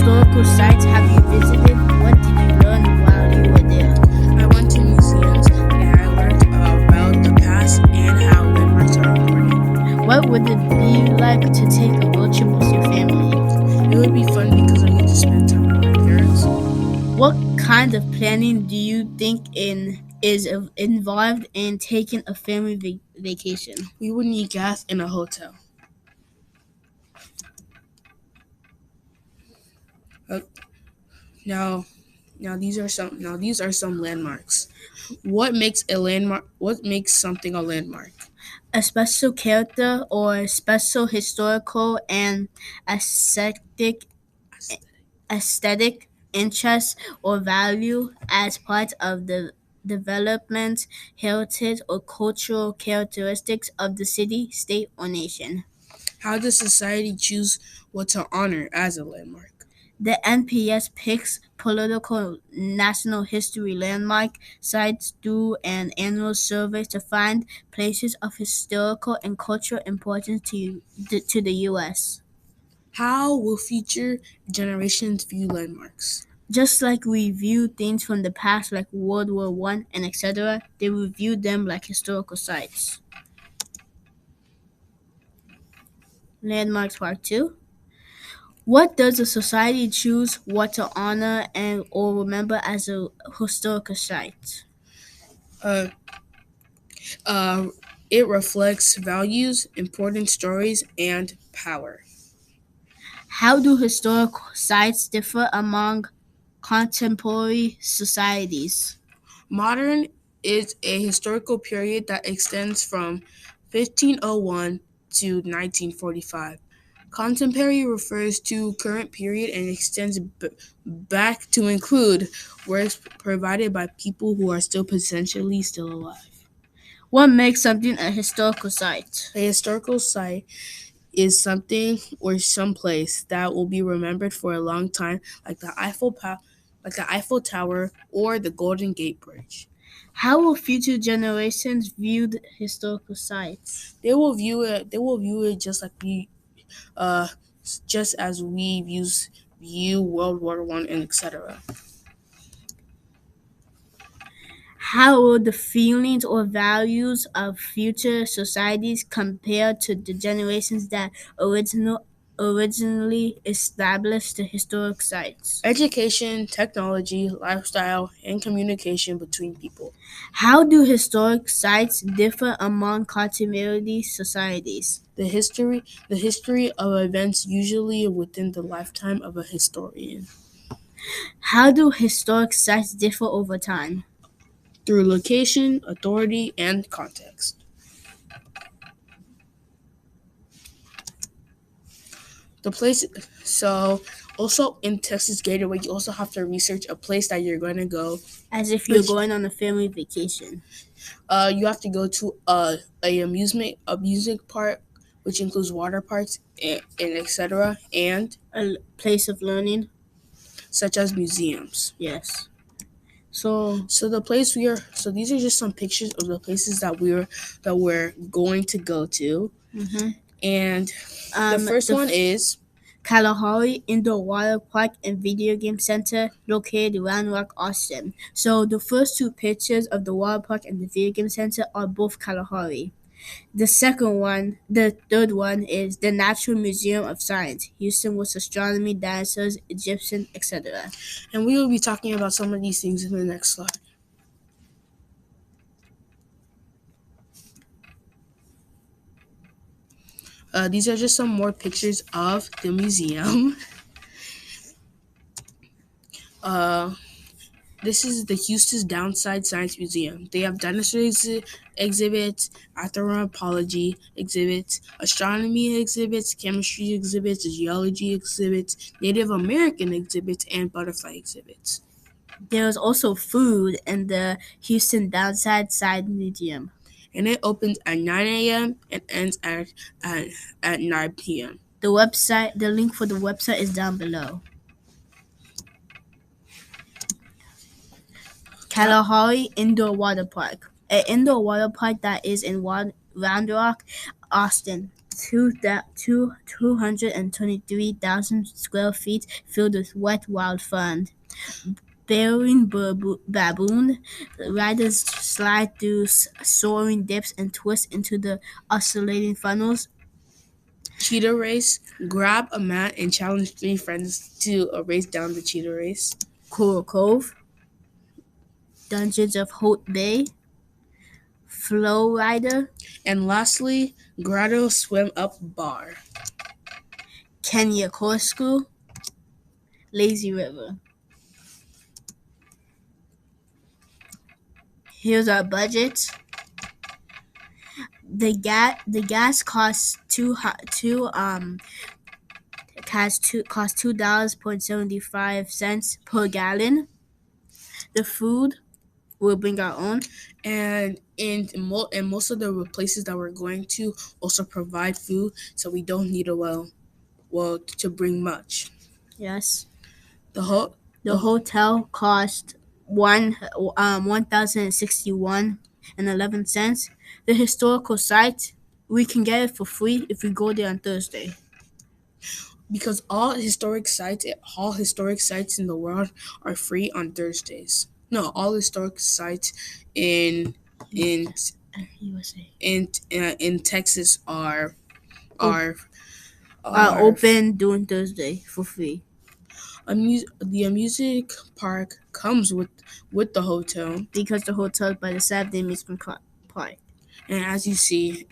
historical sites have you visited? What did you learn while you were there? I went to museums and I learned about the past and how landmarks are important. What would it be like to take a road trip with your family? It would be fun because I get to spend time with my parents. What kind of planning do you think is involved in taking a family vacation? We would need gas in a hotel. Uh, now, these are some landmarks. What makes a landmark? What makes something a landmark? A special character or special historical and aesthetic aesthetic interest or value as part of the development, heritage, or cultural characteristics of the city, state, or nation. How does society choose what to honor as a landmark? The NPS picks political national history landmark sites through an annual survey to find places of historical and cultural importance to the U.S. How will future generations view landmarks? Just like we view things from the past like World War One and etc., they will view them like historical sites. Landmarks Part 2. What does a society choose what to honor and or remember as a historical site? Uh, uh, it reflects values, important stories, and power. How do historical sites differ among contemporary societies? Modern is a historical period that extends from 1501 to 1945. Contemporary refers to current period and extends back to include works provided by people who are still potentially still alive. What makes something a historical site? A historical site is something or some place that will be remembered for a long time, like the Eiffel Tower or the Golden Gate Bridge. How will future generations view the historical sites? They will view it. They will view it uh, just as we view World War One and etc. How will the feelings or values of future societies compare to the generations that originally established the historic sites? Education, technology, lifestyle, and communication between people. How do historic sites differ among contemporary societies? The history of events usually within the lifetime of a historian. How do historic sites differ over time? Through location, authority, and context. The place, so also in Texas Gateway, you also have to research a place that you're going to go. As if you're going on a family vacation. You have to go to a amusement park, which includes water parks and etc. and A place of learning? such as museums. Yes. So So the place we are, so these are just some pictures of the places that we're going to go to, and the first one is Kalahari Indoor Water Park and Video Game Center located in Round Rock, Austin. So the first two pictures of the water park and the video game center are both Kalahari. The third one is the Natural Museum of Science, Houston with astronomy, dinosaurs, Egyptian, etc. and we will be talking about some of these things in the next slide. These are just some more pictures of the museum. Uh, this is the Houston's Downside Science Museum. They have dinosaur exhibits, anthropology exhibits, astronomy exhibits, chemistry exhibits, geology exhibits, Native American exhibits, and butterfly exhibits. There is also food in the Houston Downside Side Museum. And it opens at 9 a.m. and ends at 9 p.m. The link for the website is down below. Kalahari Indoor Water Park, an indoor water park that is in Round Rock, Austin. 223,000 square feet filled with wet wild fern. Bearing baboon riders slide through soaring dips and twist into the oscillating funnels. Cheetah race. Grab a mat and challenge 3 friends to a race down the cheetah race. Coral Cove, Dungeons of Holt Bay, Flow Rider, And lastly, grotto swim up bar. Kenya Corkscrew, Lazy River. Here's our budget. The gas costs $2.75 per gallon. The food we'll bring our own. And most of the places that we're going to also provide food, so we don't need a to bring much. Yes. The hotel cost $1,061.11. The historical site, we can get it for free if we go there on Thursday. Because all historic sites in the world are free on Thursdays. No, all historic sites in USA in Texas are open during Thursday for free. The amusement park comes with the hotel, because the hotel is by the Saturday amusement park. And as we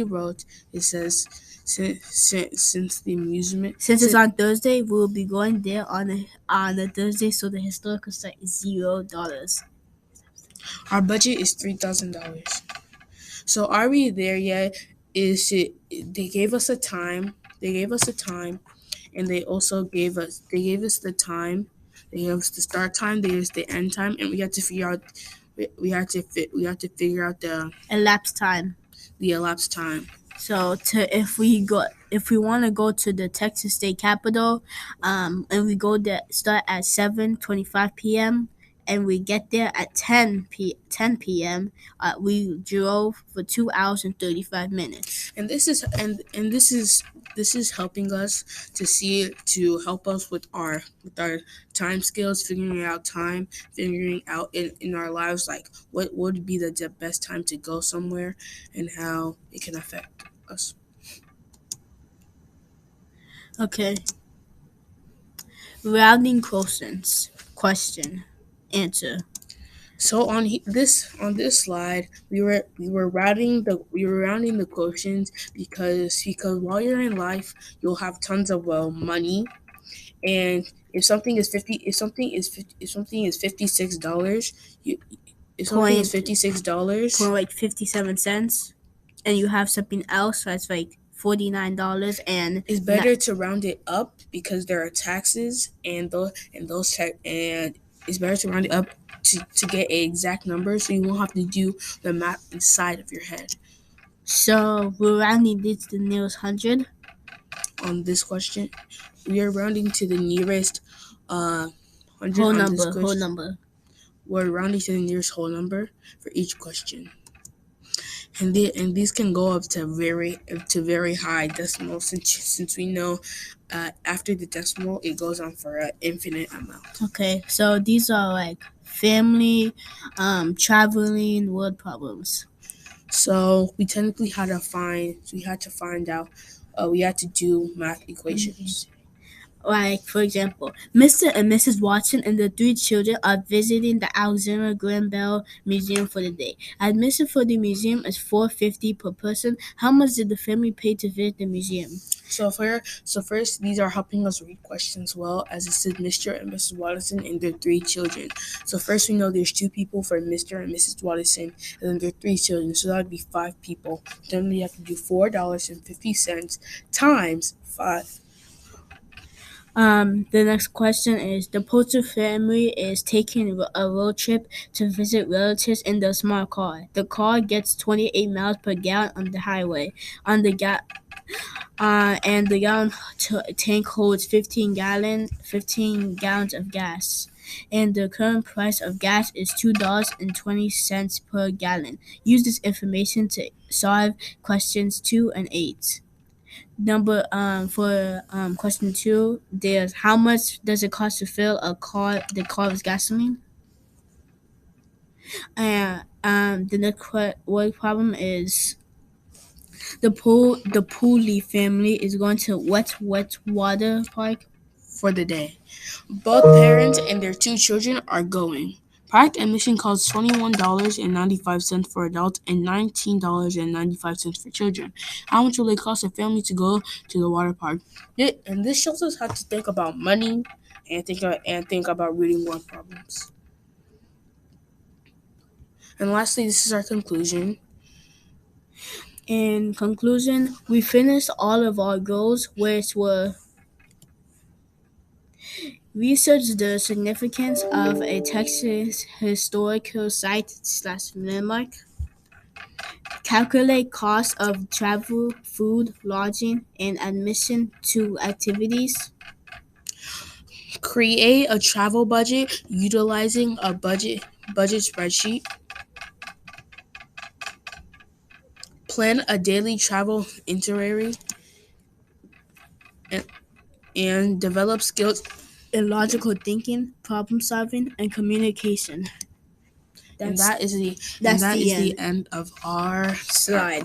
wrote, it says since the amusement Since it's on Thursday, we'll be going there on a Thursday, so the historical site is $0. Our budget is $3,000. So are we there yet? They gave us a time. And they also gave us the time. They gave us the start time. They gave us the end time, and we had to figure out the elapsed time. The elapsed time. So if we want to go to the Texas State Capitol, and we go there, start at 7:25 p.m. and we get there at 10 p.m. We drove for 2 hours and 35 minutes. And this is helping us to help us with our time skills, figuring out in our lives, like what would be the best time to go somewhere and how it can affect us. Okay. Rounding quotients. Question. Answer. So on this slide, we were rounding the quotients because while you're in life, you'll have tons of money, and if something is $56, if something is $56, for like 57 cents, and you have something else that's like $49, and it's better to round it up because there are taxes and it's better to round it up to get an exact number, so you won't have to do the math inside of your head. So we're rounding this to the nearest 100. On this question, we are rounding to the nearest 100 whole number. We're rounding to the nearest whole number for each question. And these can go up to very high decimals, since we know after the decimal it goes on for an infinite amount. Okay, so these are like family, traveling, word problems. So we technically had to find out. We had to do math equations. Like, for example, Mr. and Mrs. Watson and the 3 children are visiting the Alexander Graham Bell Museum for the day. Admission for the museum is $4.50 per person. How much did the family pay to visit the museum? So first, these are helping us read questions well, as it says Mr. and Mrs. Watson and their 3 children. So first we know there's 2 people for Mr. and Mrs. Watson, and then their 3 children. So that would be 5 people. Then we have to do $4.50 times 5. The next question is, the Potter family is taking a road trip to visit relatives in their small car. The car gets 28 miles per gallon on the highway. And the gallon tank holds 15 gallons of gas. And the current price of gas is $2.20 per gallon. Use this information to solve questions 2 and 8. Number for question 2, there's how much does it cost to fill the car with gasoline? And the next word problem is the Pooley family is going to wet water park. For the day. Both parents and their two children are going. Park admission costs $21.95 for adults and $19.95 for children. How much will it cost a family to go to the water park? And this shows us how to think about money and think about reading more problems. And lastly, this is our conclusion. In conclusion, we finished all of our goals, which were research the significance of a Texas historical site/landmark, calculate cost of travel, food, lodging, and admission to activities, Create a travel budget utilizing a budget spreadsheet. Plan a daily travel itinerary and, and develop skills in logical thinking, problem solving, and communication. and That's that is the that's the the end end of our slide.